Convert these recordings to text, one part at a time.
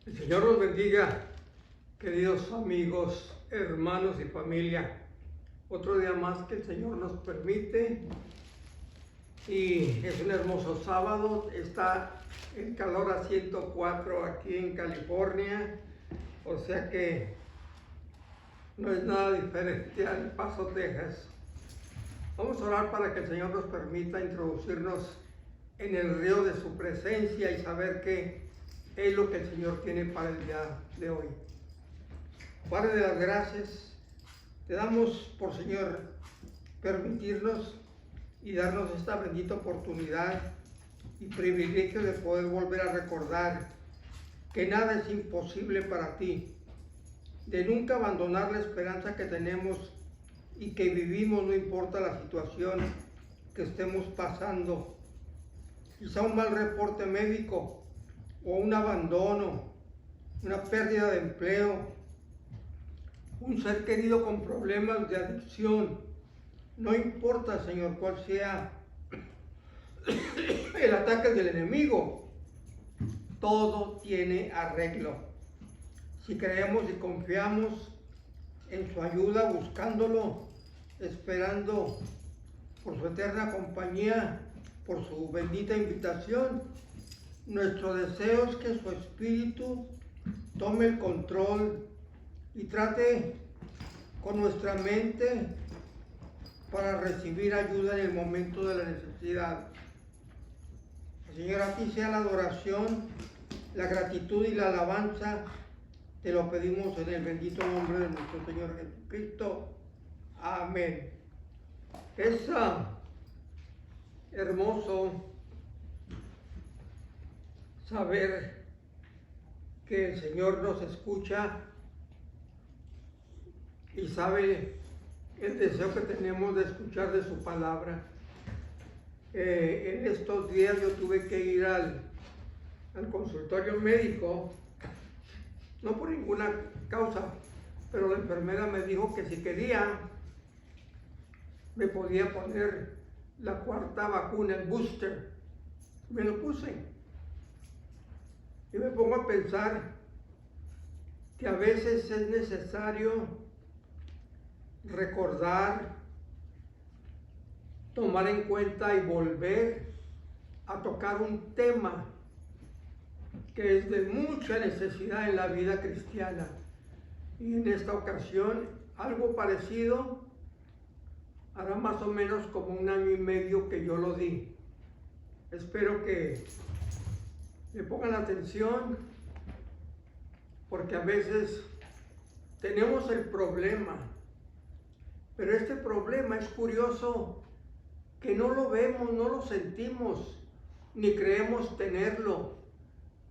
El Señor los bendiga, queridos amigos, hermanos y familia. Otro día más que el Señor nos permite y es un hermoso sábado. Está el calor a 104 aquí en California, o sea que no es nada diferente al Paso, Texas. Vamos a orar para que el Señor nos permita introducirnos en el río de su presencia y saber qué es lo que el Señor tiene para el día de hoy. Padre de las gracias, te damos por Señor permitirnos y darnos esta bendita oportunidad y privilegio de poder volver a recordar que nada es imposible para ti, de nunca abandonar la esperanza que tenemos y que vivimos, no importa la situación que estemos pasando. Quizá un mal reporte médico o un abandono, una pérdida de empleo, un ser querido con problemas de adicción. No importa, Señor, cuál sea el ataque del enemigo, todo tiene arreglo. Si creemos y confiamos en su ayuda, buscándolo, esperando por su eterna compañía, por su bendita invitación, nuestro deseo es que su Espíritu tome el control y trate con nuestra mente para recibir ayuda en el momento de la necesidad. Señor, a ti sea la adoración, la gratitud y la alabanza. Te lo pedimos en el bendito nombre de nuestro Señor Jesucristo. Amén. Es hermoso saber que el Señor nos escucha y sabe el deseo que tenemos de escuchar de su palabra. En estos días yo tuve que ir al consultorio médico, no por ninguna causa, pero la enfermera me dijo que si quería me podía poner la cuarta vacuna, el booster. Me lo puse. Y me pongo a pensar que a veces es necesario recordar, tomar en cuenta y volver a tocar un tema que es de mucha necesidad en la vida cristiana. Y en esta ocasión, algo parecido, hará más o menos como 1 año y medio que yo lo di. Espero que le pongan atención, porque a veces tenemos el problema, pero este problema es curioso que no lo vemos, no lo sentimos, ni creemos tenerlo.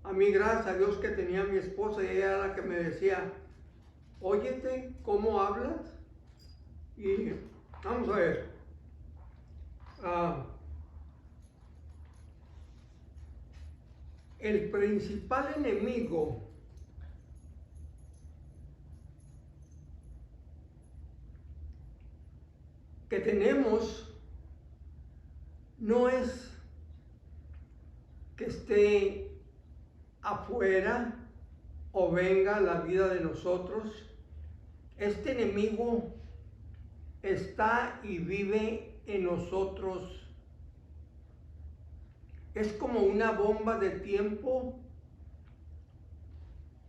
A mí, gracias a Dios que tenía a mi esposa, y ella era la que me decía, óyete, ¿cómo hablas? Y vamos a ver. El principal enemigo que tenemos no es que esté afuera o venga a la vida de nosotros. Este enemigo está y vive en nosotros. Es como una bomba de tiempo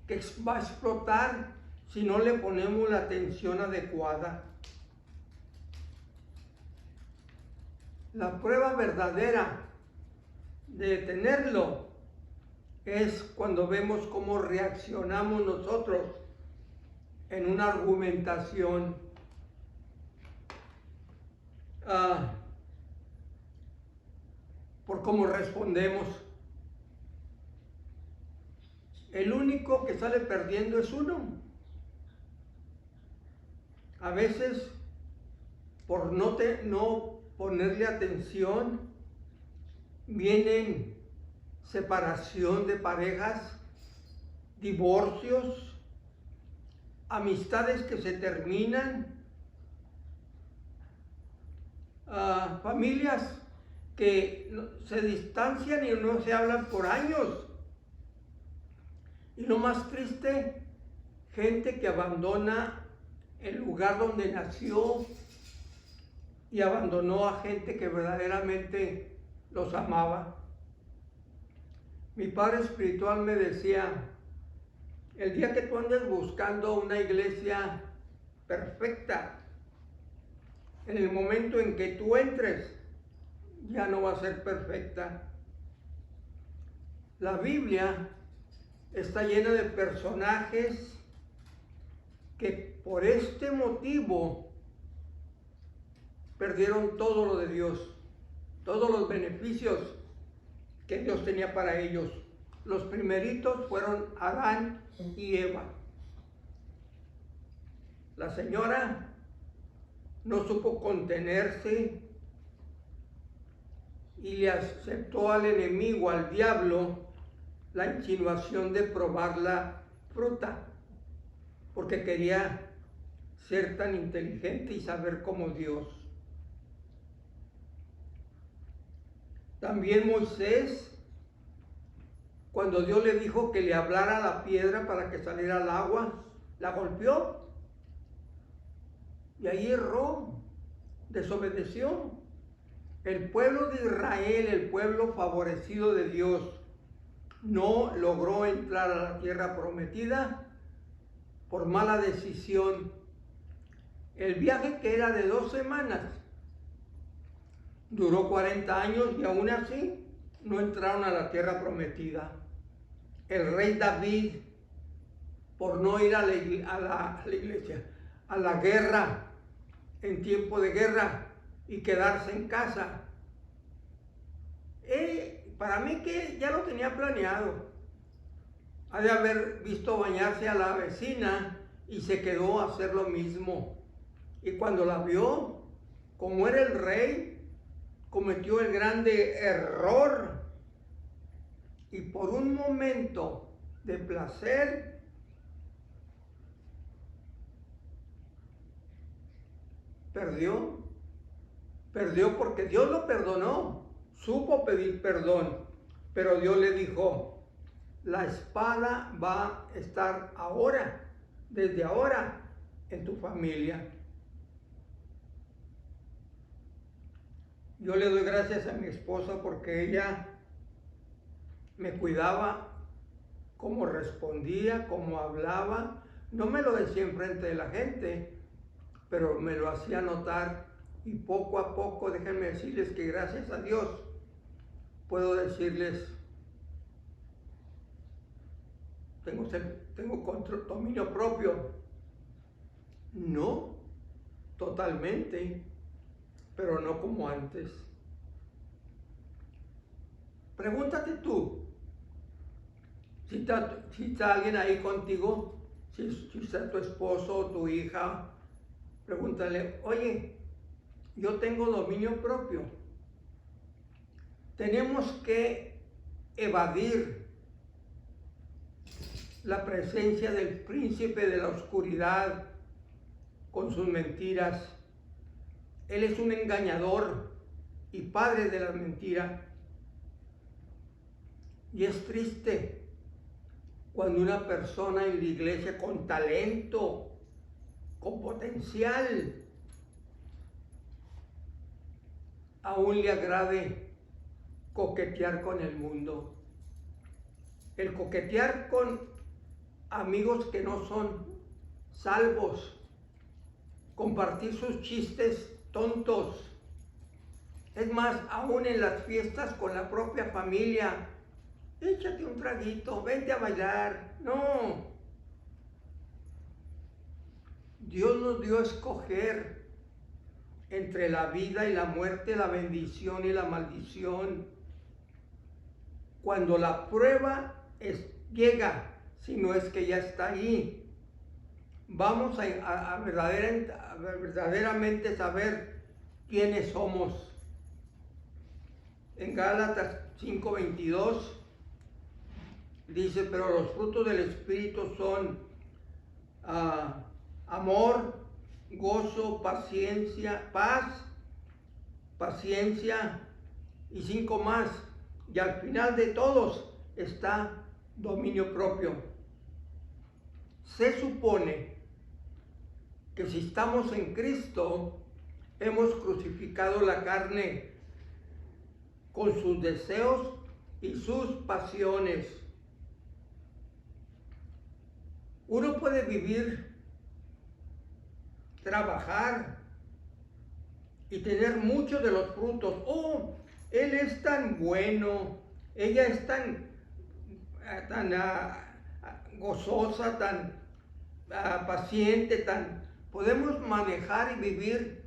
que va a explotar si no le ponemos la atención adecuada. La prueba verdadera de tenerlo es cuando vemos cómo reaccionamos nosotros en una argumentación. Por cómo respondemos. El único que sale perdiendo es uno. A veces, por no ponerle atención, vienen separación de parejas, divorcios, amistades que se terminan, familias que se distancian y no se hablan por años. Y lo más triste, gente que abandona el lugar donde nació y abandonó a gente que verdaderamente los amaba. Mi padre espiritual me decía, el día que tú andes buscando una iglesia perfecta, en el momento en que tú entres, ya no va a ser perfecta. La Biblia está llena de personajes que por este motivo perdieron todo lo de Dios, todos los beneficios que Dios tenía para ellos. Los primeritos fueron Adán y Eva. La señora no supo contenerse y le aceptó al enemigo, al diablo, la insinuación de probar la fruta, porque quería ser tan inteligente y saber como Dios. También Moisés, cuando Dios le dijo que le hablara a la piedra para que saliera el agua, la golpeó. Y ahí erró, desobedeció. El pueblo de Israel, el pueblo favorecido de Dios, no logró entrar a la tierra prometida por mala decisión. El viaje, que era de 2 semanas, duró 40 años y aún así no entraron a la tierra prometida. El rey David, por no ir a la guerra, en tiempo de guerra, y quedarse en casa, para mí que ya lo tenía planeado. Ha de haber visto bañarse a la vecina y se quedó a hacer lo mismo. Y cuando la vio, como era el rey, cometió el grande error y por un momento de placer perdió porque Dios lo perdonó, supo pedir perdón, pero Dios le dijo, la espada va a estar ahora, desde ahora, en tu familia. Yo le doy gracias a mi esposa porque ella me cuidaba, cómo respondía, cómo hablaba. No me lo decía enfrente de la gente, pero me lo hacía notar. Y poco a poco, déjenme decirles que gracias a Dios puedo decirles, tengo dominio propio. No totalmente, pero no como antes. Pregúntate tú, si está alguien ahí contigo, si está tu esposo o tu hija, pregúntale, oye, yo tengo dominio propio. Tenemos que evadir la presencia del príncipe de la oscuridad con sus mentiras. Él es un engañador y padre de la mentira. Y es triste cuando una persona en la iglesia con talento, con potencial, aún le agrade coquetear con el mundo. El coquetear con amigos que no son salvos, compartir sus chistes tontos. Es más, aún en las fiestas con la propia familia, échate un traguito, vente a bailar. No. Dios nos dio a escoger entre la vida y la muerte, la bendición y la maldición. Cuando la prueba llega, si no es que ya está ahí, vamos a verdaderamente saber quiénes somos. En Gálatas 5:22 dice, pero los frutos del Espíritu son amor, gozo, paciencia, paz, paciencia y 5 más. Y al final de todos está dominio propio. Se supone que si estamos en Cristo, hemos crucificado la carne con sus deseos y sus pasiones. Uno puede vivir, trabajar y tener muchos de los frutos. Oh, él es tan bueno, ella es tan gozosa, tan paciente, podemos manejar y vivir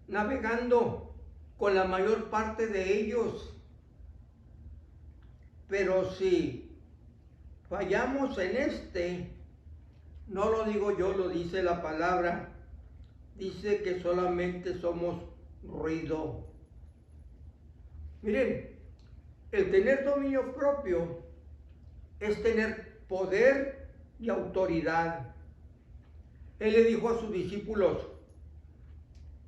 navegando con la mayor parte de ellos. Pero si fallamos en no lo digo yo, lo dice la palabra, dice que solamente somos ruido. Miren, el tener dominio propio es tener poder y autoridad. Él le dijo a sus discípulos,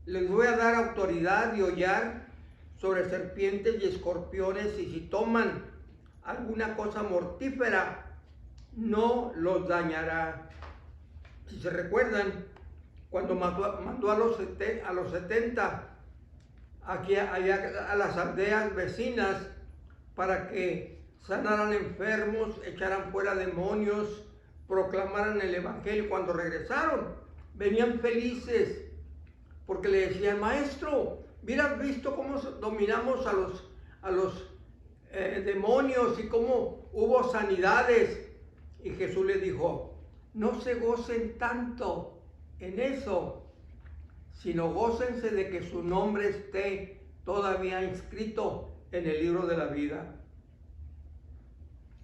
les voy a dar autoridad y hollar sobre serpientes y escorpiones, y si toman alguna cosa mortífera, no los dañará. Si se recuerdan, cuando mandó a los 70 aquí allá a las aldeas vecinas para que sanaran enfermos, echaran fuera demonios, proclamaran el evangelio, cuando regresaron, venían felices, porque le decían, maestro, hubieras visto cómo dominamos a los demonios y cómo hubo sanidades. Y Jesús les dijo, no se gocen tanto en eso, sino gócense de que su nombre esté todavía inscrito en el libro de la vida.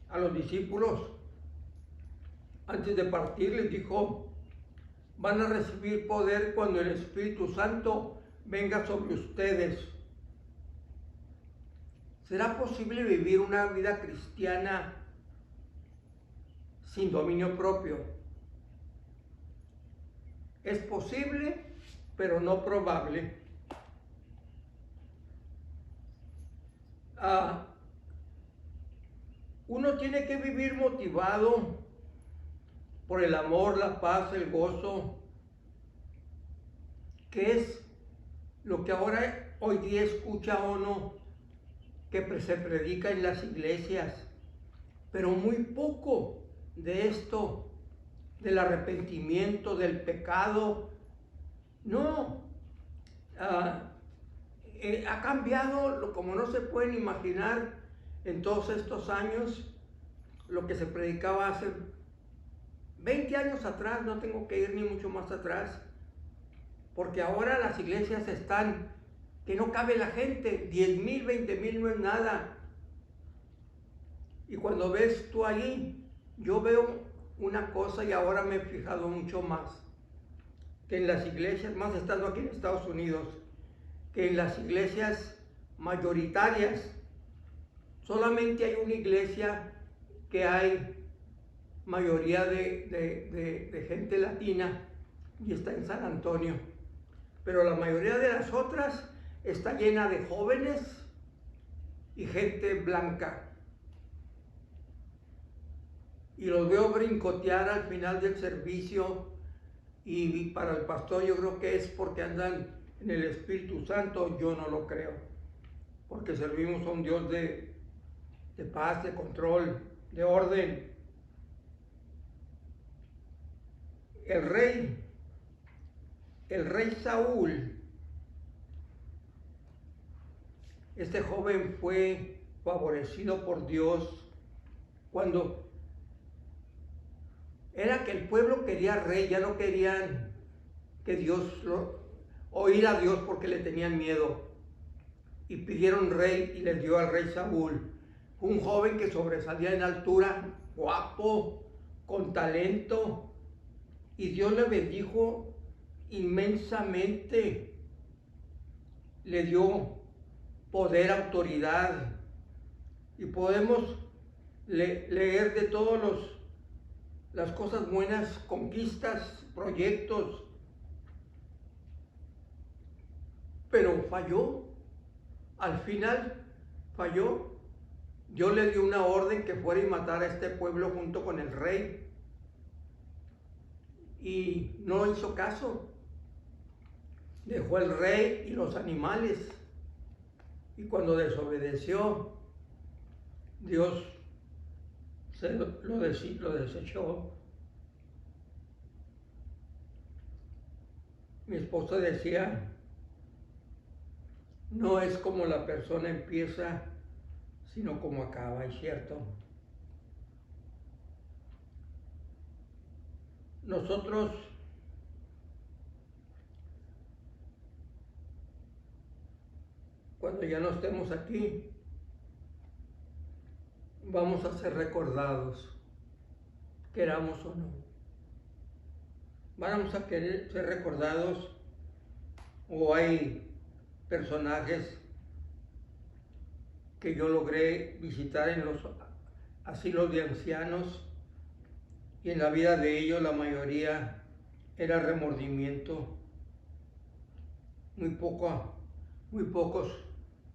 A los discípulos, antes de partir, les dijo, van a recibir poder cuando el Espíritu Santo venga sobre ustedes. ¿Será posible vivir una vida cristiana sin dominio propio? Es posible, pero no probable. Uno tiene que vivir motivado por el amor, la paz, el gozo, que es lo que hoy día escucha uno que se predica en las iglesias, pero muy poco de esto, del arrepentimiento, del pecado. No, ha cambiado como no se pueden imaginar en todos estos años lo que se predicaba hace 20 años atrás. No tengo que ir ni mucho más atrás, porque ahora las iglesias están que no cabe la gente, 10,000, 20,000 no es nada. Y cuando ves tú ahí, yo veo una cosa, y ahora me he fijado mucho más, que en las iglesias, más estando aquí en Estados Unidos, que en las iglesias mayoritarias, solamente hay una iglesia que hay mayoría de gente latina, y está en San Antonio. Pero la mayoría de las otras está llena de jóvenes y gente blanca. Y los veo brincotear al final del servicio, y para el pastor yo creo que es porque andan en el Espíritu Santo. Yo no lo creo, porque servimos a un Dios de paz, de control, de orden. El rey Saúl, este joven fue favorecido por Dios cuando era que el pueblo quería rey, ya no querían que oír a Dios porque le tenían miedo, y pidieron rey y les dio al rey Saúl. Fue un joven que sobresalía en altura, guapo, con talento, y Dios le bendijo inmensamente, le dio poder, autoridad, y podemos leer de todas las cosas buenas, conquistas, proyectos, pero falló. Al final falló. Dios le dio una orden que fuera y matara a este pueblo junto con el rey. y no hizo caso. Dejó el rey y los animales. Y cuando desobedeció, Dios lo desechó. Mi esposa decía, no es como la persona empieza, sino como acaba, es cierto. Nosotros cuando ya no estemos aquí, vamos a ser recordados, queramos o no. Vamos a querer ser recordados, o hay personajes que yo logré visitar en los asilos de ancianos, y en la vida de ellos la mayoría era remordimiento. Muy pocos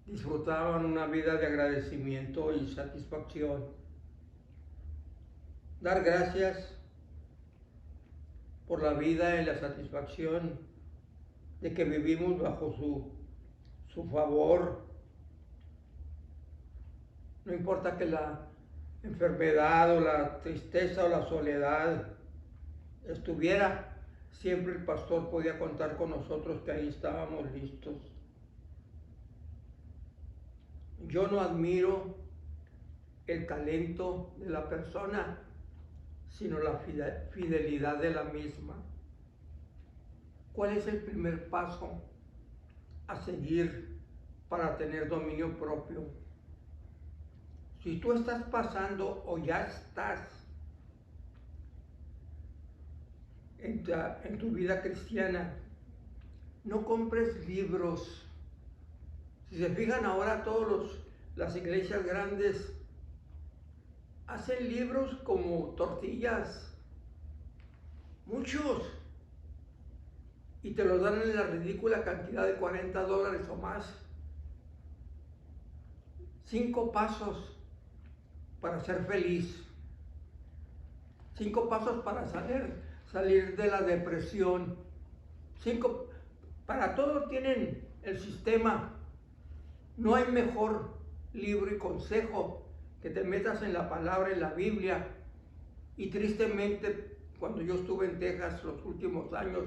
disfrutaban una vida de agradecimiento y satisfacción. Dar gracias por la vida y la satisfacción de que vivimos bajo su favor. No importa que la enfermedad o la tristeza o la soledad estuviera, siempre el pastor podía contar con nosotros, que ahí estábamos listos. Yo no admiro el talento de la persona, sino la fidelidad de la misma. ¿Cuál es el primer paso a seguir para tener dominio propio? Si tú estás pasando o ya estás en tu vida cristiana, no compres libros. Si se fijan ahora, las iglesias grandes hacen libros como tortillas, muchos, y te los dan en la ridícula cantidad de $40 o más. 5 pasos para ser feliz. 5 pasos para salir de la depresión. Para todo tienen el sistema. No hay mejor libro y consejo que te metas en la palabra, en la Biblia. Y tristemente, cuando yo estuve en Texas los últimos años,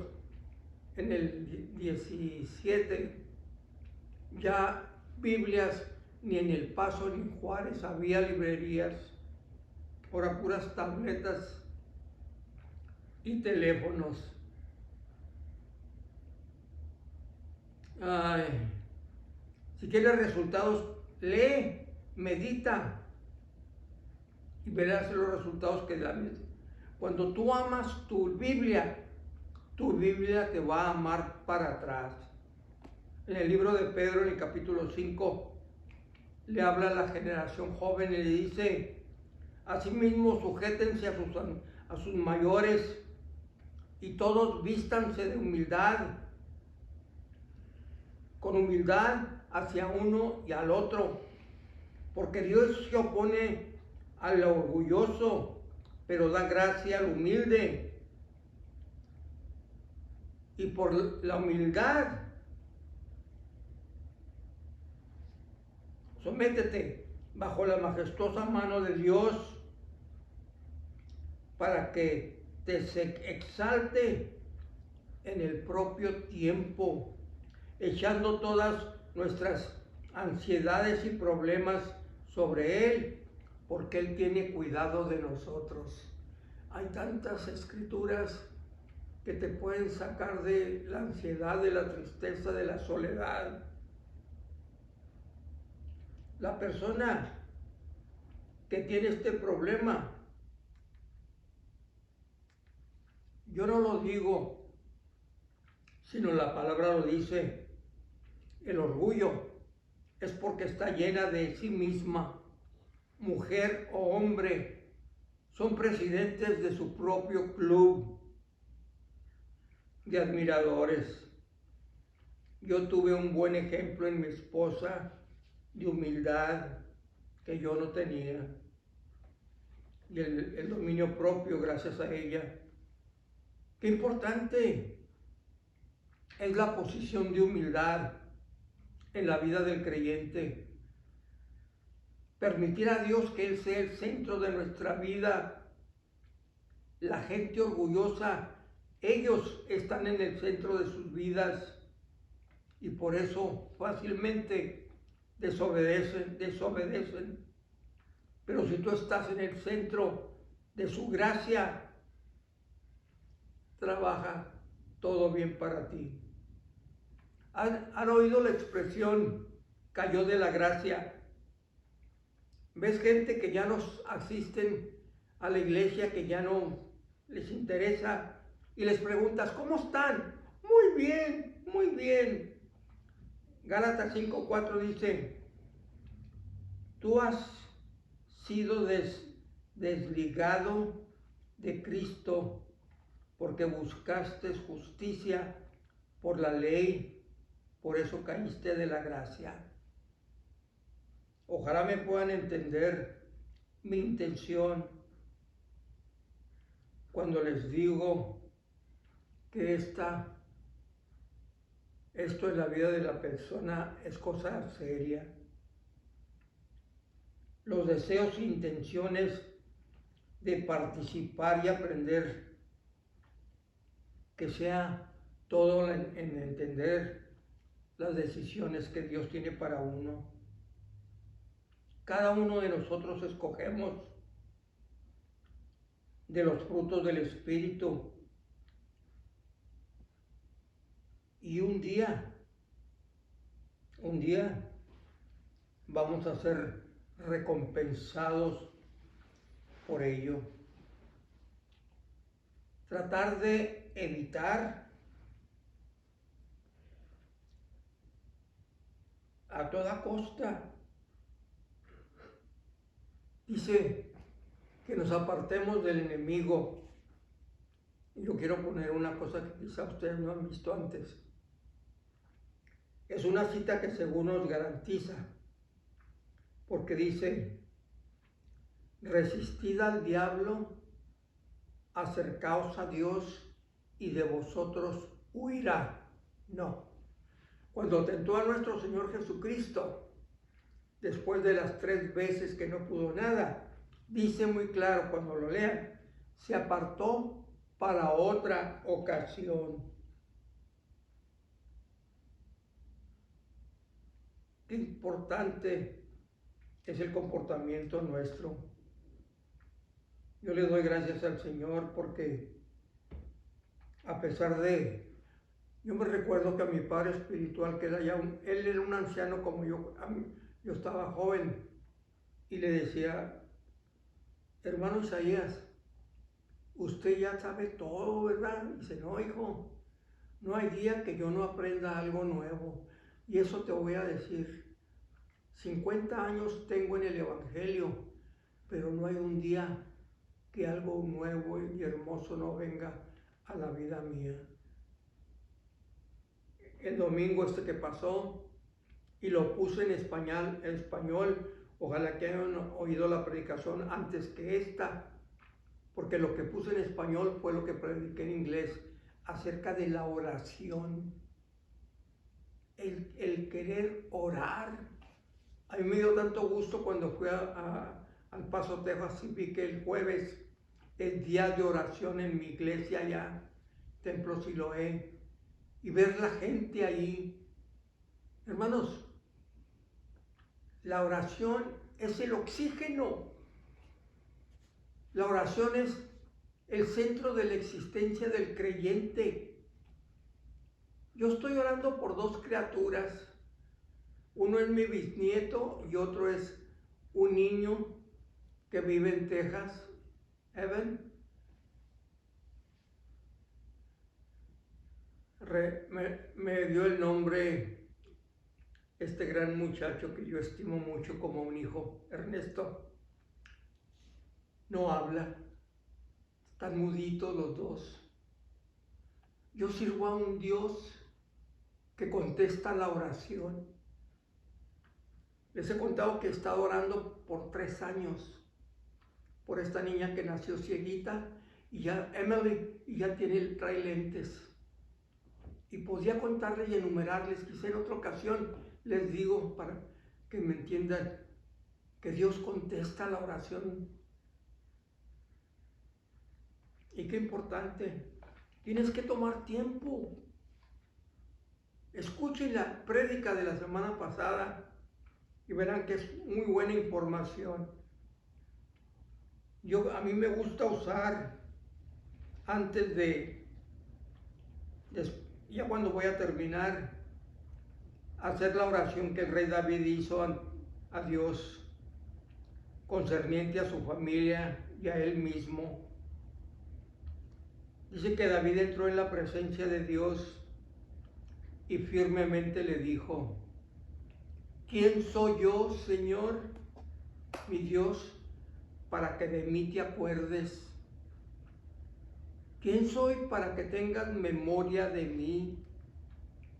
en el 17, ya Biblias ni en El Paso ni en Juárez había librerías, ahora puras tabletas y teléfonos. Ay, si quieres resultados, lee, medita y verás los resultados que dan. Cuando tú amas tu Biblia te va a amar para atrás. En el libro de Pedro, en el capítulo 5, le habla a la generación joven y le dice, asimismo sujétense a sus mayores, y todos vístanse de humildad, con humildad hacia uno y al otro, porque Dios se opone al orgulloso, pero da gracia al humilde. Y por la humildad, sométete bajo la majestuosa mano de Dios, para que te exalte en el propio tiempo, echando todas nuestras ansiedades y problemas sobre Él, porque Él tiene cuidado de nosotros. Hay tantas escrituras que te pueden sacar de la ansiedad, de la tristeza, de la soledad. La persona que tiene este problema, yo no lo digo, sino la palabra lo dice, el orgullo es porque está llena de sí misma. Mujer o hombre son presidentes de su propio club de admiradores. Yo tuve un buen ejemplo en mi esposa de humildad que yo no tenía, y el dominio propio gracias a ella. Qué importante es la posición de humildad en la vida del creyente. Permitir a Dios que Él sea el centro de nuestra vida. La gente orgullosa, ellos están en el centro de sus vidas y por eso fácilmente desobedecen. Pero si tú estás en el centro de su gracia, trabaja todo bien para ti. ¿Han oído la expresión cayó de la gracia? ¿Ves gente que ya no asisten a la iglesia, que ya no les interesa y les preguntas, ¿cómo están? Muy bien, muy bien. Gálatas 5:4 dice, tú has sido desligado de Cristo porque buscaste justicia por la ley, por eso caíste de la gracia. Ojalá me puedan entender mi intención cuando les digo que esto en la vida de la persona es cosa seria. Los deseos e intenciones de participar y aprender, que sea todo en entender las decisiones que Dios tiene para uno. Cada uno de nosotros escogemos de los frutos del Espíritu y un día vamos a ser recompensados por ello. Tratar de evitar a toda costa. Dice que nos apartemos del enemigo. Y yo quiero poner una cosa que quizá ustedes no han visto antes. Es una cita que según nos garantiza, porque dice, resistid al diablo, acercaos a Dios y de vosotros huirá. No. Cuando tentó a nuestro Señor Jesucristo, después de las 3 veces que no pudo nada, dice muy claro cuando lo lean, se apartó para otra ocasión. Qué importante es el comportamiento nuestro. Yo le doy gracias al Señor porque a pesar de, yo me recuerdo que a mi padre espiritual, que era ya él era un anciano como yo, yo estaba joven, y le decía, hermano Isaías, usted ya sabe todo, ¿verdad? Y dice, no, hijo, no hay día que yo no aprenda algo nuevo. Y eso te voy a decir, 50 años tengo en el Evangelio, pero no hay un día que algo nuevo y hermoso no venga a la vida mía. El domingo que pasó, y lo puse en español, ojalá que hayan oído la predicación antes que esta, porque lo que puse en español fue lo que prediqué en inglés, acerca de la oración, el querer orar. A mí me dio tanto gusto cuando fui al Paso, Texas, y vi que el jueves es día de oración en mi iglesia allá, Templo Siloé, y ver la gente ahí. Hermanos, la oración es el oxígeno. La oración es el centro de la existencia del creyente. Yo estoy orando por 2 criaturas. Uno es mi bisnieto y otro es un niño que vive en Texas, Evan. Me dio el nombre este gran muchacho que yo estimo mucho como un hijo, Ernesto. No habla, están muditos los 2. Yo sirvo a un Dios que contesta la oración. Les he contado que he estado orando por 3 años por esta niña que nació cieguita y ya Emily y ya trae lentes. Y podía contarles y enumerarles, quizá en otra ocasión les digo para que me entiendan, que Dios contesta la oración. Y qué importante, tienes que tomar tiempo. Escuchen la prédica de la semana pasada y verán que es muy buena información. A mí me gusta usar antes ya cuando voy a terminar, hacer la oración que el rey David hizo a Dios concerniente a su familia y a él mismo. Dice que David entró en la presencia de Dios y firmemente le dijo: ¿quién soy yo, Señor, mi Dios, para que de mí te acuerdes? ¿Quién soy para que tengas memoria de mí?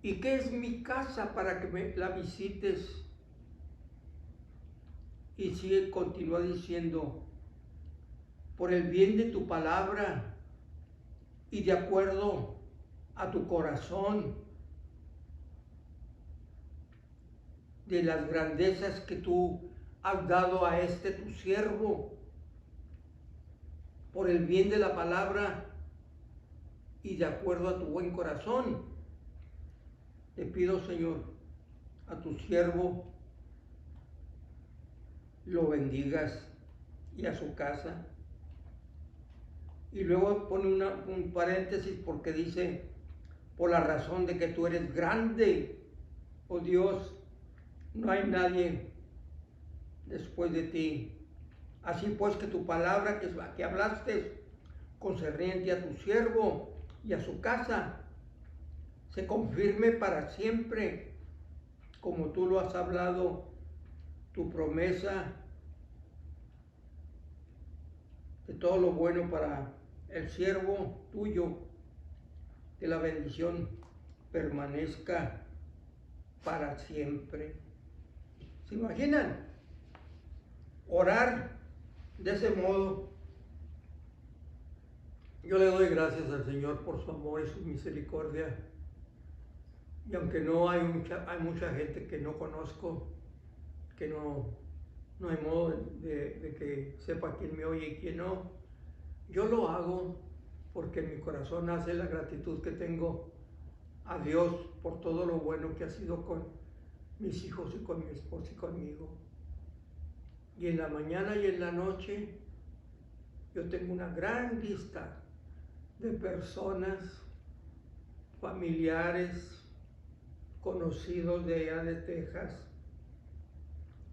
¿Y qué es mi casa para que la visites? Y sigue, continúa diciendo: por el bien de tu palabra y de acuerdo a tu corazón, de las grandezas que tú has dado a tu siervo, por el bien de la palabra y de acuerdo a tu buen corazón, te pido, Señor, a tu siervo lo bendigas y a su casa. Y luego pone un paréntesis porque dice: por la razón de que tú eres grande, oh Dios, no hay nadie después de ti. Así pues, que tu palabra que hablaste concerniente a tu siervo y a su casa se confirme para siempre, como tú lo has hablado, tu promesa de todo lo bueno para el siervo tuyo, que la bendición permanezca para siempre. ¿Se imaginan? Orar de ese modo. Yo le doy gracias al Señor por su amor y su misericordia. Y aunque no hay mucha gente que no conozco, que no hay modo de que sepa quién me oye y quién no, yo lo hago porque en mi corazón nace la gratitud que tengo a Dios por todo lo bueno que ha sido con mis hijos y con mi esposa y conmigo. Y en la mañana y en la noche yo tengo una gran lista de personas, familiares, conocidos de allá de Texas.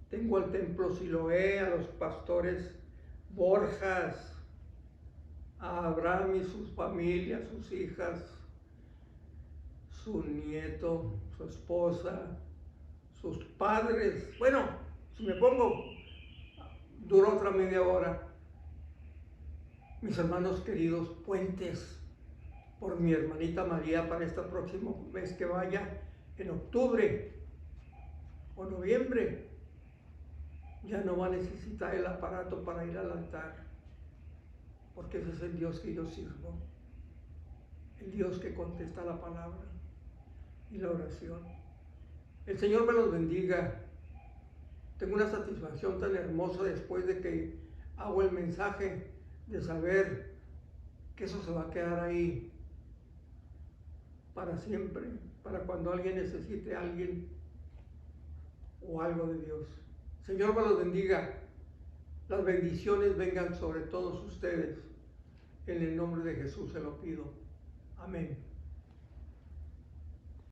Tengo al templo Siloé, a los pastores Borjas, a Abraham y sus familias, sus hijas, su nieto, su esposa, sus padres. Bueno, si me pongo, duró otra media hora. Mis hermanos queridos, puentes por mi hermanita María para este próximo mes que vaya, en octubre o noviembre. Ya no va a necesitar el aparato para ir al altar, porque ese es el Dios que yo sirvo, el Dios que contesta la palabra y la oración. El Señor me los bendiga. Tengo una satisfacción tan hermosa después de que hago el mensaje, de saber que eso se va a quedar ahí para siempre, para cuando alguien necesite a alguien o algo de Dios. Señor me los bendiga. Las bendiciones vengan sobre todos ustedes. En el nombre de Jesús se lo pido. Amén.